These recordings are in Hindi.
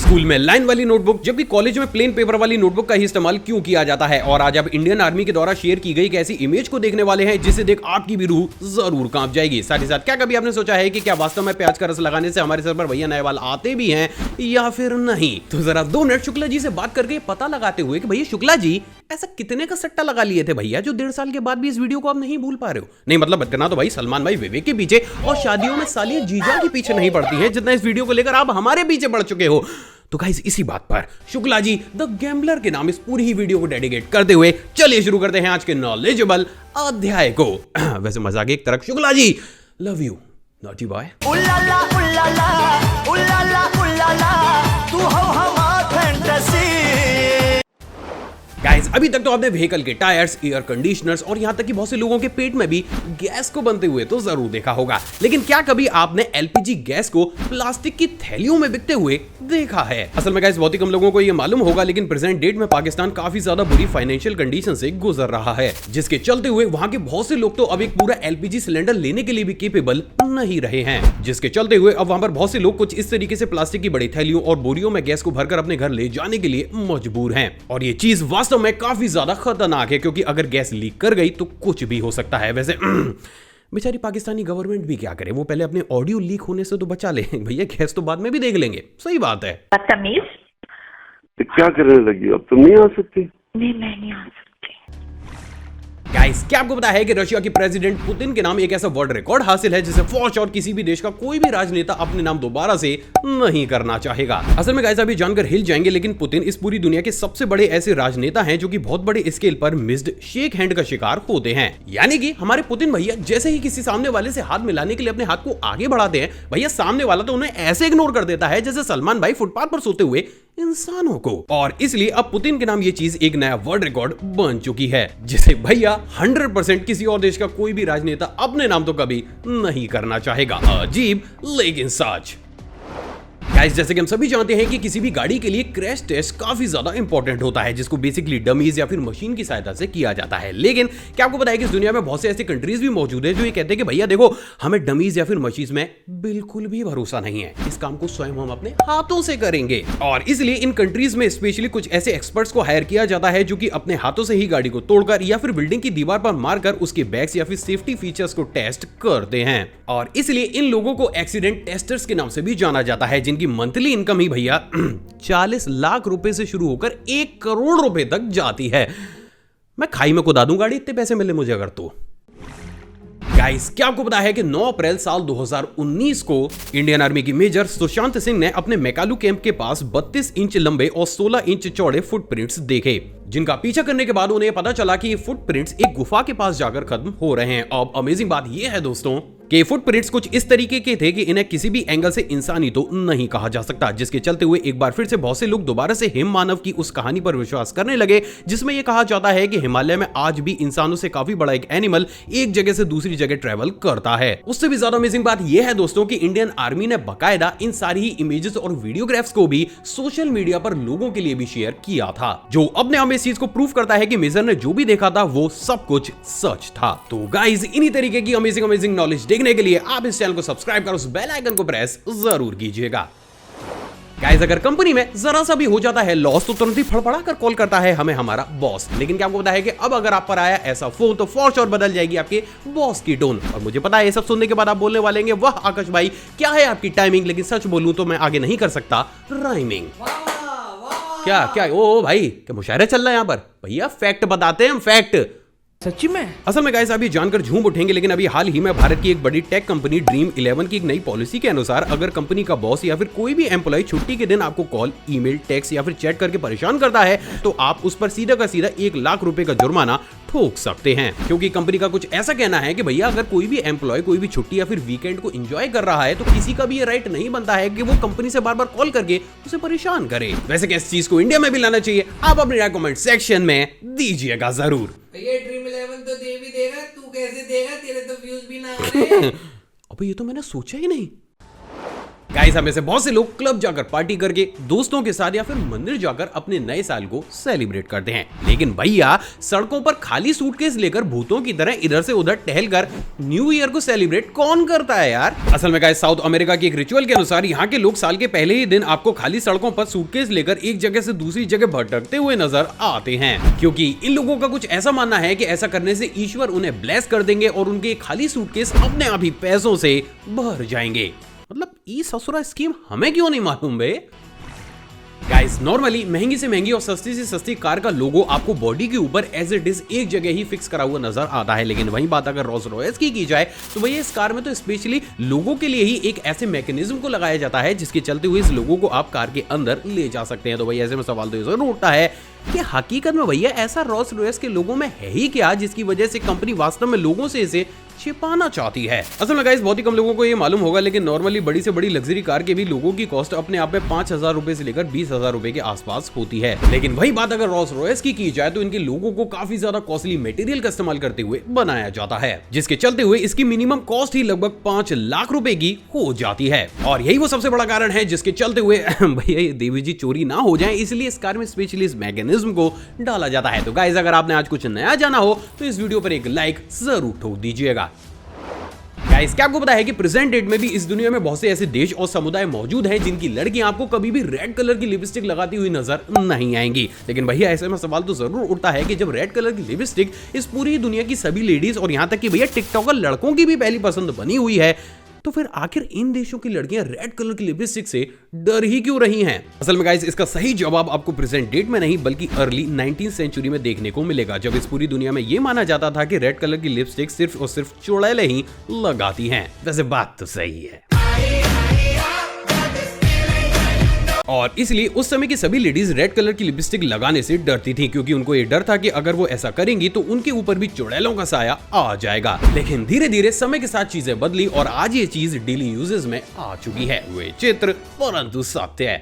स्कूल में लाइन वाली नोटबुक जबकि कॉलेज में प्लेन पेपर वाली नोटबुक का ही इस्तेमाल क्यों किया जाता है, और आज आप इंडियन आर्मी के द्वारा शेयर की गई एक ऐसी इमेज को देखने वाले हैं जिसे देख आपकी भी रूह जरूर कांप जाएगी। साथ ही साथ क्या कभी आपने सोचा है कि क्या वास्तव में प्याज का रस लगाने से हमारे सर पर भैया नए वाल आते भी हैं या फिर नहीं? तो जरा 2 मिनट शुक्ला जी से बात करके पता लगाते हुए कि भैया शुक्ला जी ऐसा कितने का सट्टा लगा लिए थे भैया जो 1.5 साल के बाद भी इस वीडियो को आप नहीं भूल पा रहे हो? नहीं मतलब इतना तो भाई सलमान भाई विवेक के पीछे और शादियों में सालियां जीजा के पीछे नहीं पड़ती हैं जितना इस वीडियो को लेकर आप हमारे पीछे पड़ चुके हो। तो गाइस इसी बात पर शुक्ला जी द गैम्बलर के नाम इस पूरी ही वीडियो को डेडिकेट करते हुए चलिए शुरू करते हैं आज के नॉलेजेबल अध्याय को। वैसे मजाक एक तरफ, Shukla ji love you naughty boy. उल्लाला उल्लाला उल्लाला उल्लाला तू हो हमारा फैंटेसी। गाइस अभी तक तो आपने व्हीकल के टायर्स, एयर कंडीशनर्स और यहाँ तक कि बहुत से लोगों के पेट में भी गैस को बनते हुए तो जरूर देखा होगा, लेकिन क्या कभी आपने एलपीजी गैस को प्लास्टिक की थैलियों में बिकते हुए देखा है? असल में गाइस बहुत ही कम लोगों को ये मालूम होगा, लेकिन प्रेजेंट डेट में पाकिस्तान काफी ज्यादा बुरी फाइनेंशियल कंडीशन से गुजर रहा है, जिसके चलते हुए वहां के बहुत से लोग तो अब एक पूरा एलपीजी सिलेंडर लेने के लिए भी केपेबल नहीं रहे हैं, जिसके चलते हुए अब वहां पर बहुत से लोग कुछ इस तरीके से प्लास्टिक की बड़ी थैलियों और बोरियों में गैस को भरकर अपने घर ले जाने के लिए मजबूर हैं। और ये चीज वास्तव में काफी ज्यादा खतरनाक है, क्योंकि अगर गैस लीक कर गई तो कुछ भी हो सकता है। वैसे बेचारी पाकिस्तानी गवर्नमेंट भी क्या करे, वो पहले अपने ऑडियो लीक होने से तो बचा ले भैया, गैस तो बाद में भी देख लेंगे। सही बात है। बदतमीज क्या करने लगी? अब तुम नहीं आ सकती? नहीं, मैं नहीं आ सकती। गाइस क्या आपको पता है कि रशिया के प्रेसिडेंट पुतिन के नाम एक ऐसा वर्ल्ड रिकॉर्ड हासिल है जिसे फॉर श्योर किसी भी देश का कोई भी राजनेता अपने नाम दोबारा से नहीं करना चाहेगा। असल में गाइस अभी जानकर हिल जाएंगे, लेकिन पुतिन इस पूरी दुनिया के सबसे बड़े ऐसे राजनेता हैं जो कि बहुत बड़े स्केल पर मिस्ड शेक हैंड का शिकार होते हैं। यानी कि हमारे पुतिन भैया जैसे ही किसी सामने वाले से हाथ मिलाने के लिए अपने हाथ को आगे बढ़ाते हैं, भैया सामने वाला तो उन्हें ऐसे इग्नोर कर देता है जैसे सलमान भाई फुटपाथ पर सोते हुए इंसानों को। और इसलिए अब पुतिन के नाम ये चीज एक नया वर्ल्ड रिकॉर्ड बन चुकी है, जिसे भैया 100% किसी और देश का कोई भी राजनेता अपने नाम तो कभी नहीं करना चाहेगा। अजीब लेकिन सच। गाइस जैसे कि हम सभी जानते हैं कि किसी भी गाड़ी के लिए क्रैश टेस्ट काफी ज्यादा इंपॉर्टेंट होता है, जिसको बेसिकली डमीज या फिर मशीन की सहायता से किया जाता है। लेकिन क्या आपको पता है कि इस दुनिया में बहुत से ऐसी कंट्रीज भी मौजूद है जो ये कहते हैं कि भैया देखो हमें डमीज या फिर मशीन में बिल्कुल भी भरोसा नहीं है, इस काम को स्वयं हम अपने हाथों से करेंगे। और इसलिए इन कंट्रीज में स्पेशली कुछ ऐसे एक्सपर्ट्स को हायर किया जाता है जो कि अपने हाथों से ही गाड़ी को तोड़कर या फिर बिल्डिंग की दीवार पर मारकर उसके बैग्स या फिर सेफ्टी फीचर्स को टेस्ट करते हैं। और इसलिए इन लोगों को एक्सीडेंट टेस्टर्स के नाम से भी जाना जाता है, जिनकी मंथली इनकम ही भैया 40 लाख रुपए से शुरू होकर 1 करोड़ रुपए तक जाती है। मैं खाई में कुदा दूं गाड़ी इतने पैसे मिले मुझे अगर तो। गाइस क्या आपको पता है कि 9 अप्रैल साल 2019 को इंडियन आर्मी की मेजर सुशांत सिंह ने अपने मेकालू कैंप के पास 32 इंच लंबे और 16 इंच चौड़े फुटप्रिंट्स देखे, जिनका पीछा करने के बाद उन्हें पता चला कि ये फुटप्रिंट्स एक गुफा के पास जाकर खत्म हो रहे हैं। अब अमेजिंग बात यह है दोस्तों कि फुटप्रिंट्स कुछ इस तरीके के थे कि इन्हें किसी भी एंगल से इंसानी तो नहीं कहा जा सकता, जिसके चलते हुए एक बार फिर से बहुत से लोग दोबारा से हिम मानव की उस कहानी पर विश्वास करने लगे, जिसमें यह कहा जाता है कि हिमालय में आज भी इंसानों से काफी बड़ा एक एनिमल एक जगह से दूसरी जगह ट्रेवल करता है। उससे भी ज्यादा अमेजिंग बात यह है दोस्तों कि इंडियन आर्मी ने बाकायदा इन सारी ही इमेजेस और वीडियोग्राफ्स को भी सोशल मीडिया पर लोगों के लिए भी शेयर किया था, जो अपने आप इस चीज को प्रूव करता है कि मेजर ने जो भी देखा था वो सब कुछ सच था। तो गाइस इन्हीं तरीके की अमेजिंग नॉलेज देखने के लिए आप इस चैनल को सब्सक्राइब कर उस बेल आइकन को प्रेस जरूर कीजिएगा। गाइस अगर कंपनी में जरा सा भी हो जाता है लॉस तो तुरंत ही फड़फड़ा कर कॉल करता है हमें हमारा बॉस, लेकिन क्या आपको पता है कि अब अगर आप पर आया ऐसा फोन तो फॉर श्योर बदल जाएगी आपके बॉस की टोन। और मुझे पता है ये सब सुनने के बाद आप बोलने वाले हैं वाह आकाश भाई क्या है आपकी टाइमिंग, लेकिन सच बोलूं तो मैं आगे नहीं कर सकता राइमिंग। क्या क्या ओ भाई क्या मुशायरा चल रहा है यहाँ पर? भैया फैक्ट बताते हैं हम, फैक्ट। सच्ची में? असल में गाइस अभी जानकर झूम उठेंगे, लेकिन अभी हाल ही में भारत की एक बड़ी टेक कंपनी ड्रीम 11 की एक नई पॉलिसी के अनुसार अगर कंपनी का बॉस या फिर कोई भी एम्प्लॉय छुट्टी के दिन आपको कॉल, ईमेल, टेक्स्ट या फिर चैट करके परेशान करता है तो आप उस पर सीधा का सीधा 1 लाख रुपए का जुर्माना ठोक सकते हैं, क्योंकि कंपनी का कुछ ऐसा कहना है कि भैया अगर कोई भी एम्प्लॉय कोई भी छुट्टी या फिर वीकेंड को एंजॉय कर रहा है तो किसी का भी ये राइट नहीं बनता है कि वो कंपनी से बार बार कॉल करके उसे परेशान करे। वैसे क्या इस चीज को इंडिया में भी लाना चाहिए? आप अपने राय कमेंट सेक्शन में दीजिएगा जरूर। ये ड्रीम 11 तो दे भी देगा, तू कैसे देगा? तेरे तो व्यूज भी ना आ रहे हैं। अबे ये तो मैंने सोचा ही नहीं। गाइस हमें से बहुत से लोग क्लब जाकर पार्टी करके दोस्तों के साथ या फिर मंदिर जाकर अपने नए साल को सेलिब्रेट करते हैं, लेकिन भैया सड़कों पर खाली सूटकेस लेकर भूतों की तरह इधर से उधर टहलकर न्यू ईयर को सेलिब्रेट कौन करता है यार। असल में गाइस साउथ अमेरिका के एक रिचुअल के अनुसार यहाँ के लोग साल के पहले ही दिन आपको खाली सड़कों पर सूटकेस लेकर एक जगह से दूसरी जगह भटकते हुए नजर आते हैं, क्योंकि इन लोगों का कुछ ऐसा मानना है कि ऐसा करने से ईश्वर उन्हें ब्लेस कर देंगे और उनके खाली सूटकेस अपने आप ही पैसों से भर जाएंगे। मतलब ये ससुरा स्कीम हमें क्यों नहीं मालूम बे। गाइस नॉर्मली महंगी से महंगी और सस्ती से सस्ती कार का लोगो आपको बॉडी के ऊपर एज इट इज एक जगह ही फिक्स करा हुआ नजर आता है, लेकिन वही बात अगर रोल्स रॉयस की जाए तो भैया इस कार में तो स्पेशली लोगों के लिए ही एक ऐसे मैकेनिज्म को लगाया जाता है जिसके चलते हुए इस लोगो को आप कार के अंदर ले जा सकते हैं। तो भैया ऐसे में सवाल तो जरूर उठता है कि हकीकत में भैया ऐसा रोल्स रॉयस के लोगों में है ही क्या जिसकी वजह से कंपनी वास्तव में लोगों से इसे छिपाना चाहती है। असल में गाइस बहुत ही कम लोगों को ये मालूम होगा, लेकिन नॉर्मली बड़ी से बड़ी लग्जरी कार के भी लोगों की कॉस्ट अपने आप में 5,000 रुपए से लेकर 20,000 रुपए के आसपास होती है। लेकिन वही बात अगर रोल्स रॉयस की जाए तो इनके लोगों को काफी ज्यादा कॉस्टली मटेरियल का इस्तेमाल करते हुए बनाया जाता है, जिसके चलते हुए इसकी मिनिमम कॉस्ट ही लगभग 5 लाख रुपए की हो जाती है। और यही वो सबसे बड़ा कारण है जिसके चलते हुए भैया ये देवी जी चोरी ना हो जाए, इसलिए इस कार में स्पेशली इस मैकेनिज्म को डाला जाता है। तो गाइस अगर आपने आज कुछ नया जाना हो तो इस वीडियो पर एक लाइक जरूर ठोक दीजिएगा। गाइस क्या आपको पता है कि प्रेजेंट डेट में भी इस दुनिया में बहुत से ऐसे देश और समुदाय मौजूद हैं जिनकी लड़कियां आपको कभी भी रेड कलर की लिपस्टिक लगाती हुई नजर नहीं आएंगी। लेकिन भैया ऐसे में सवाल तो जरूर उठता है कि जब रेड कलर की लिपस्टिक इस पूरी दुनिया की सभी लेडीज और यहां तक कि भैया टिकटॉकर लड़कों की भी पहली पसंद बनी हुई है, तो फिर आखिर इन देशों की लड़कियां रेड कलर की लिपस्टिक से डर ही क्यों रही हैं? असल में गाइस इसका सही जवाब आपको प्रेजेंट डेट में नहीं बल्कि अर्ली 19th सेंचुरी में देखने को मिलेगा, जब इस पूरी दुनिया में यह माना जाता था कि रेड कलर की लिपस्टिक सिर्फ और सिर्फ चुड़ैलें ही लगाती हैं। वैसे बात तो सही है, और इसलिए उस समय की सभी लेडीज रेड कलर की लिपस्टिक लगाने से डरती थी, क्योंकि उनको ये डर था कि अगर वो ऐसा करेंगी तो उनके ऊपर भी चुड़ैलों का साया आ जाएगा। लेकिन धीरे धीरे समय के साथ चीजें बदली और आज ये चीज डेली यूजेस में आ चुकी है। वे चित्र परंतु सत्य है।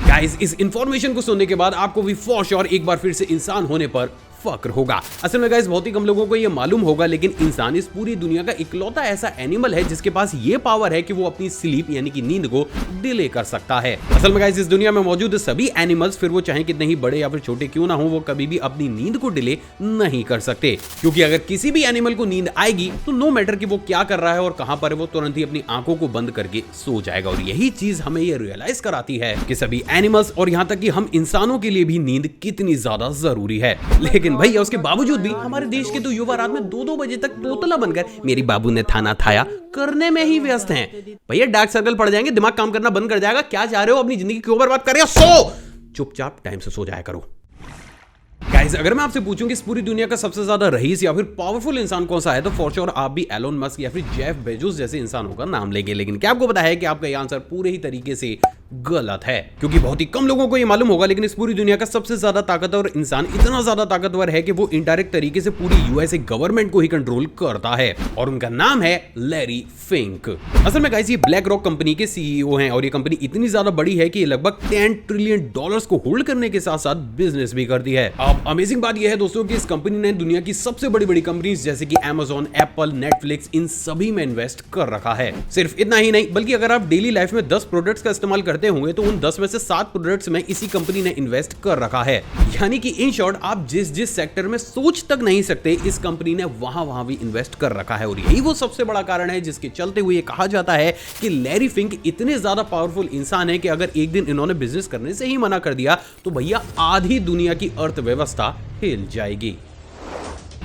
गाइस इस इंफॉर्मेशन को सुनने के बाद आपको भी फॉर श्योर एक बार फिर से इंसान होने पर फक्र होगा। असल में गाइस बहुत ही कम लोगों को यह मालूम होगा, लेकिन इंसान इस पूरी दुनिया का इकलौता ऐसा एनिमल है जिसके पास ये पावर है कि वो अपनी स्लीप यानी कि नींद को डिले कर सकता है। असल में गाइस इस दुनिया में मौजूद सभी एनिमल्स, फिर वो चाहे कितने ही बड़े या फिर छोटे क्यों ना हो, वो कभी भी अपनी नींद को डिले नहीं कर सकते, क्योंकि अगर किसी भी एनिमल को नींद आएगी तो नो मैटर कि वो क्या कर रहा है और कहां पर है, वो तुरंत ही अपनी आंखों को बंद करके सो जाएगा। और यही चीज हमें ये रियलाइज कराती है कि सभी एनिमल्स और यहां तक कि हम इंसानों के लिए भी नींद कितनी ज्यादा जरूरी है। लेकिन भैया उसके बावजूद भी हमारे देश के तो युवा रात में 2-2 बजे तक तोतला बनकर मेरी बाबू ने थाना थाया करने में ही व्यस्त हैं। भैया डार्क सर्कल पड़ जाएंगे, दिमाग काम करना बंद कर जाएगा। क्या चाह रहे हो, अपनी जिंदगी क्यों बर्बाद कर रहे हो? सो चुपचाप टाइम से सो जाया करो। गाइस अगर मैं आपसे पूछूं कि इस पूरी दुनिया का सबसे ज्यादा रईस या फिर पावरफुल इंसान कौन सा है, तो फॉर श्योर आप भी एलोन मस्क या फिर जेफ बेजोस जैसे इंसानों का नाम लेंगे। लेकिन क्या आपको पता है कि आपका यह आंसर पूरे ही तरीके से गलत है, क्योंकि बहुत ही कम लोगों को यह मालूम होगा, लेकिन इस पूरी दुनिया का सबसे ज्यादा ताकतवर इंसान इतना ज्यादा ताकतवर है कि वो इनडायरेक्ट तरीके से पूरी यूएसए गवर्नमेंट को ही कंट्रोल करता है, और उनका नाम है लैरी फिंक। असल में गाइस ये ब्लैक रॉक कंपनी के सीईओ हैं, और ये कंपनी इतनी ज्यादा बड़ी है कि ये लगभग $10 ट्रिलियन को होल्ड करने के साथ साथ बिजनेस भी करती है। अब अमेजिंग बात यह है दोस्तों कि इस कंपनी ने दुनिया की सबसे बड़ी बड़ी कंपनीज जैसे कि Amazon, एप्पल, नेटफ्लिक्स, इन सभी में इन्वेस्ट कर रखा है। सिर्फ इतना ही नहीं बल्कि अगर आप डेली लाइफ में 10 प्रोडक्ट्स का इस्तेमाल करते होंगे तो उन 10 में से 7 प्रोडक्ट्स में इसी कंपनी ने इन्वेस्ट कर रखा है। यानी कि इन शॉर्ट आप जिस जिस सेक्टर में सोच तक नहीं सकते, इस कंपनी ने वहां भी इन्वेस्ट कर रखा है। और यही वो सबसे बड़ा कारण है जिसके चलते हुए कहा जाता है कि लैरी फिंक इतने ज्यादा पावरफुल इंसान है कि अगर एक दिन इन्होंने बिजनेस करने से ही मना कर दिया तो भैया आधी दुनिया की अर्थव्यवस्था हिल जाएगी।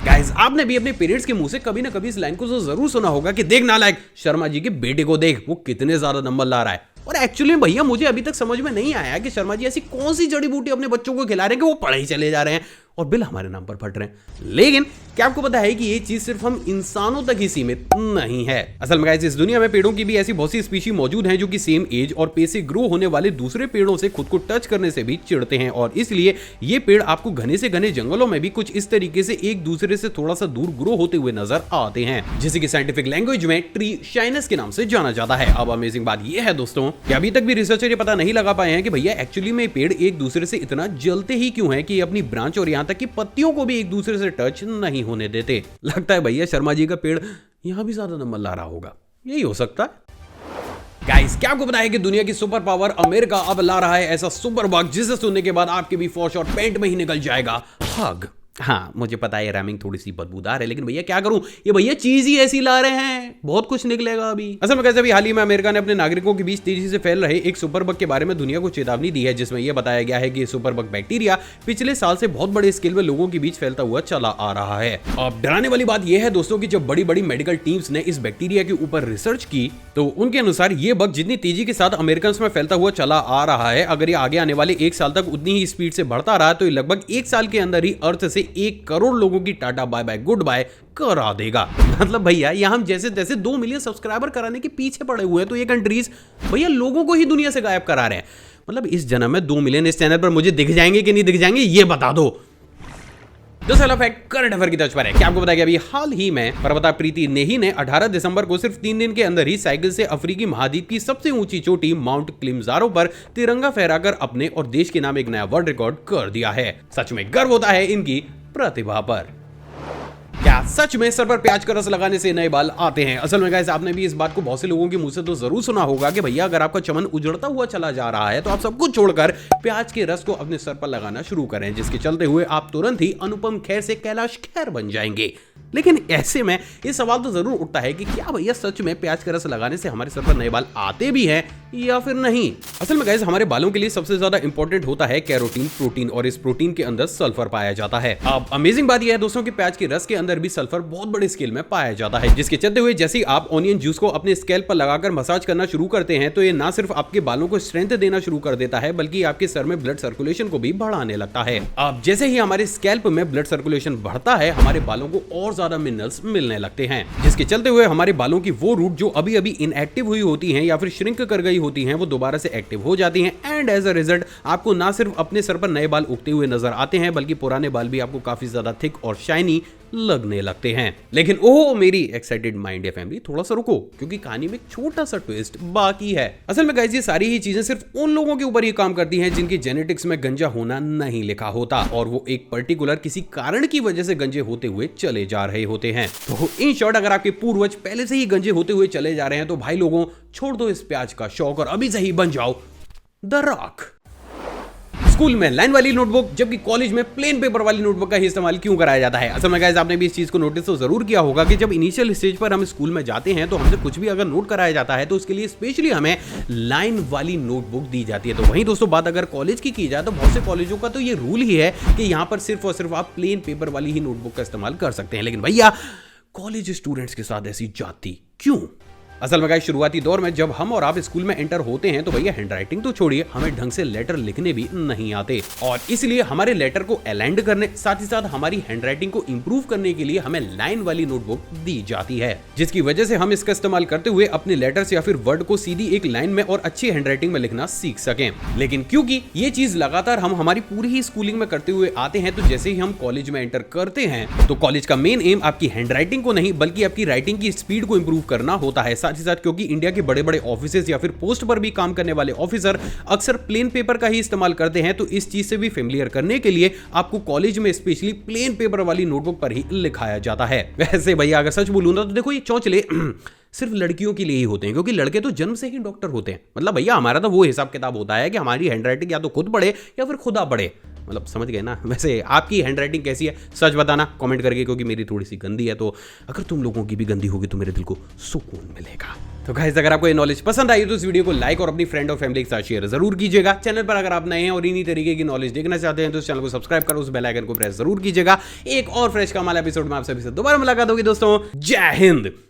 गाइस आपने भी अपने पेरेंट्स के मुंह से कभी ना कभी इस लाइन को तो जरूर सुना होगा कि देख नालायक, शर्मा जी के बेटे को देख, वो कितने ज्यादा नंबर ला रहा है। और एक्चुअली में भैया मुझे अभी तक समझ में नहीं आया कि शर्मा जी ऐसी कौन सी जड़ी बूटी अपने बच्चों को खिला रहे हैं कि वो पढ़े ही चले जा रहे हैं और बिल हमारे नाम पर फट रहे हैं। लेकिन क्या आपको पता है कि ये चीज सिर्फ हम इंसानों तक ही सीमित नहीं है। असल में गाइस इस दुनिया में पेड़ों की भी ऐसी बहुत सी स्पीशी मौजूद हैं जो कि सेम एज और पेस से ग्रो होने वाले दूसरे पेड़ों से खुद को टच करने से भी चिढ़ते हैं, और इसलिए ये पेड़ आपको घने से घने जंगलों में भी कुछ इस तरीके से एक दूसरे से थोड़ा सा दूर ग्रो होते हुए नजर आते हैं, जिसे कि साइंटिफिक लैंग्वेज में ट्री शाइनेस के नाम से जाना जाता है। अब अमेजिंग बात यह है दोस्तों कि अभी तक भी रिसर्चर ये पता नहीं लगा पाए हैं कि भैया एक्चुअली में पेड़ एक दूसरे से इतना जलते ही क्यों है कि ये अपनी ब्रांच और यहाँ तक कि पत्तियों को भी एक दूसरे से टच नहीं होने देते। लगता है भैया शर्मा जी का पेड़ यहां भी ज्यादा नंबर ला रहा होगा, यही हो सकता है। गाइस क्या आपको पता है कि दुनिया की सुपर पावर अमेरिका अब ला रहा है ऐसा सुपर बग जिसे सुनने के बाद आपके भी फॉर शॉट पेंट में ही निकल जाएगा हग। हाँ मुझे पता है रैमिंग थोड़ी सी बदबूदार है, लेकिन भैया क्या करूं, ये भैया चीज ही ऐसी ला रहे हैं, बहुत कुछ निकलेगा अभी। असल में कैसे भी हाल ही में अमेरिका ने अपने नागरिकों के बीच तेजी से फैल रहे एक सुपर बग के बारे में दुनिया को चेतावनी दी है, जिसमें यह बताया गया है कि सुपर बग बैक्टीरिया पिछले साल से बहुत बड़े स्केल में लोगों के बीच फैलता हुआ चला आ रहा है। अब डराने वाली बात यह है दोस्तों की जब बड़ी बड़ी मेडिकल टीम्स ने इस बैक्टीरिया के ऊपर रिसर्च की तो उनके अनुसार ये बग जितनी तेजी के साथ अमेरिकन में फैलता हुआ चला आ रहा है, अगर ये आगे आने वाले एक साल तक उतनी ही स्पीड से बढ़ता रहा तो ये लगभग एक साल के अंदर ही अर्थ से 1 करोड़ लोगों की tata bye bye goodbye करा देगा। मतलब भैया यहाँ हम जैसे तैसे 2 मिलियन सब्सक्राइबर कराने के पीछे पड़े हुए हैं तो ये कंट्रीज भैया लोगों को ही दुनिया से गायब करा रहे हैं। मतलब इस जन्म में 2 मिलियन इस चैनल पर मुझे दिख जाएंगे कि नहीं दिख जाएंगे ये बता दो। दूसरा फैक्ट करंट अफेयर की तर्ज पर है। क्या आपको पता है कि अभी हाल ही में पर्वता प्रीति नेही ने 18 दिसंबर को सिर्फ 3 दिन के अंदर ही साइकिल से अफ्रीकी महाद्वीप की सबसे ऊंची चोटी माउंट किलिमंजारो पर तिरंगा फहराकर अपने और देश के नाम एक नया वर्ल्ड रिकॉर्ड कर दिया है। सच में गर्व होता है इनकी प्रतिभा पर। क्या सच में सर पर प्याज का रस लगाने से नए बाल आते हैं? असल में गाइस आपने भी इस बात को बहुत से लोगों के मुंह से तो जरूर सुना होगा कि भैया अगर आपका चमन उजड़ता हुआ चला जा रहा है तो आप सब कुछ छोड़कर प्याज के रस को अपने सर पर लगाना शुरू करें, जिसके चलते हुए आप तुरंत ही अनुपम खेर से कैलाश खेर बन जाएंगे। लेकिन ऐसे में ये सवाल तो जरूर उठता है कि क्या भैया सच में प्याज का रस लगाने से हमारे सर पर नए बाल आते भी हैं या फिर नहीं? असल में गाइस हमारे बालों के लिए सबसे ज्यादा इंपॉर्टेंट होता है कैरोटीन प्रोटीन, और इस प्रोटीन के अंदर सल्फर पाया जाता है। अब अमेजिंग बात यह है दोस्तों कि प्याज के रस के अंदर भी सल्फर बहुत बड़े स्केल में पाया जाता है, जिसके चलते हुए जैसे ही आप ऑनियन जूस को अपने स्कैल्प पर लगाकर मसाज करना शुरू करते हैं तो ये ना सिर्फ आपके बालों को स्ट्रेंथ देना शुरू कर देता है बल्कि आपके सर में ब्लड सर्कुलेशन को भी बढ़ाने लगता है। अब जैसे ही हमारे स्कैल्प में ब्लड सर्कुलेशन बढ़ता है हमारे बालों को और ज्यादा मिनरल्स मिलने लगते हैं, जिसके चलते हुए हमारे बालों की वो रूट जो अभी अभी इनएक्टिव हुई होती हैं या फिर श्रिंक कर गई होती हैं वो दोबारा से एक्टिव हो जाती हैं, एंड एज अ रिजल्ट आपको ना सिर्फ अपने सर पर नए बाल उगते हुए नजर आते हैं बल्कि पुराने बाल भी आपको काफी ज्यादा थिक और शाइनी लगने लगते हैं। लेकिन ओह मेरी एक्साइटेड माइंड है फैमिली, थोड़ा सा रुको क्योंकि कहानी में एक छोटा सा ट्विस्ट बाकी है। असल में गाइस ये सारी ही चीजें सिर्फ उन लोगों के ऊपर ही काम करती हैं जिनकी जेनेटिक्स में गंजा होना नहीं लिखा होता और वो एक पर्टिकुलर किसी कारण की वजह से गंजे होते हुए चले जा रहे होते हैं। तो इन शॉर्ट अगर आपके पूर्वज पहले से ही गंजे होते हुए चले जा रहे हैं तो भाई लोगों छोड़ दो इस प्याज का शौक और अभी से ही बन जाओ द रॉक। स्कूल में लाइन वाली नोटबुक जबकि कॉलेज में प्लेन पेपर वाली नोटबुक का ही इस्तेमाल क्यों कराया जाता है? असल में गाइस आपने भी इस चीज को नोटिस तो जरूर किया होगा कि जब इनिशियल स्टेज पर हम स्कूल में जाते हैं तो हमसे कुछ भी अगर नोट कराया जाता है तो उसके लिए स्पेशली हमें लाइन वाली नोटबुक दी जाती है। तो वहीं दोस्तों बात अगर कॉलेज की जाए तो बहुत से कॉलेजों का तो ये रूल ही है कि यहाँ पर सिर्फ और सिर्फ आप प्लेन पेपर वाली ही नोटबुक का इस्तेमाल कर सकते हैं। लेकिन भैया कॉलेज स्टूडेंट्स के साथ ऐसी जाती क्यों? असल में गाइस शुरुआती दौर में जब हम और आप स्कूल में एंटर होते हैं तो भैया हैंडराइटिंग तो छोड़िए हमें ढंग से लेटर लिखने भी नहीं आते, और इसलिए हमारे लेटर को अलाइंड करने साथ ही साथ हमारी हैंडराइटिंग को इंप्रूव करने के लिए हमें लाइन वाली नोटबुक दी जाती है, जिसकी वजह से हम इसका इस्तेमाल करते हुए अपने लेटर्स या फिर वर्ड को सीधी एक लाइन में और अच्छी हैंडराइटिंग में लिखना सीख सकें। लेकिन क्योंकि ये चीज लगातार हम हमारी पूरी ही स्कूलिंग में करते हुए आते हैं तो जैसे ही हम कॉलेज में एंटर करते हैं तो कॉलेज का मेन एम आपकी हैंडराइटिंग को नहीं बल्कि आपकी राइटिंग की स्पीड को इंप्रूव करना होता है। साथ ही साथ क्योंकि इंडिया के बड़े बड़े ऑफिसेस या फिर पोस्ट पर भी काम करने वाले ऑफिसर अक्सर प्लेन पेपर का ही इस्तेमाल करते हैं, तो इस चीज से भी फेमिलियर करने के लिए आपको कॉलेज में स्पेशली प्लेन पेपर वाली नोटबुक पर ही लिखाया जाता है। वैसे भैया अगर सच बोलूं ना तो देखो ये चौंचले सिर्फ लड़कियों के लिए ही होते हैं क्योंकि लड़के तो जन्म से ही डॉक्टर होते हैं। मतलब भैया हमारा तो वो हिसाब किताब होता है कि हमारी हैंडराइटिंग या तो खुद पढ़े या फिर खुदा पढ़े। मतलब समझ गए ना? वैसे आपकी हैंडराइटिंग कैसी है सच बताना कमेंट करके, क्योंकि मेरी थोड़ी सी गंदी है, तो अगर तुम लोगों की भी गंदी होगी तो मेरे दिल को सुकून मिलेगा। तो गाइस अगर आपको ये नॉलेज पसंद आई तो इस वीडियो को लाइक और अपनी फ्रेंड और फैमिली के साथ शेयर जरूर कीजिएगा। चैनल पर अगर आप नए हैं और इन्हीं तरीके की नॉलेज देखना चाहते हैं तो इस चैनल को सब्सक्राइब करो, उस बेल आइकन को प्रेस जरूर कीजिएगा। एक और फ्रेश कमाल एपिसोड में आप सभी से दोबारा मुलाकात होगी दोस्तों। जय हिंद।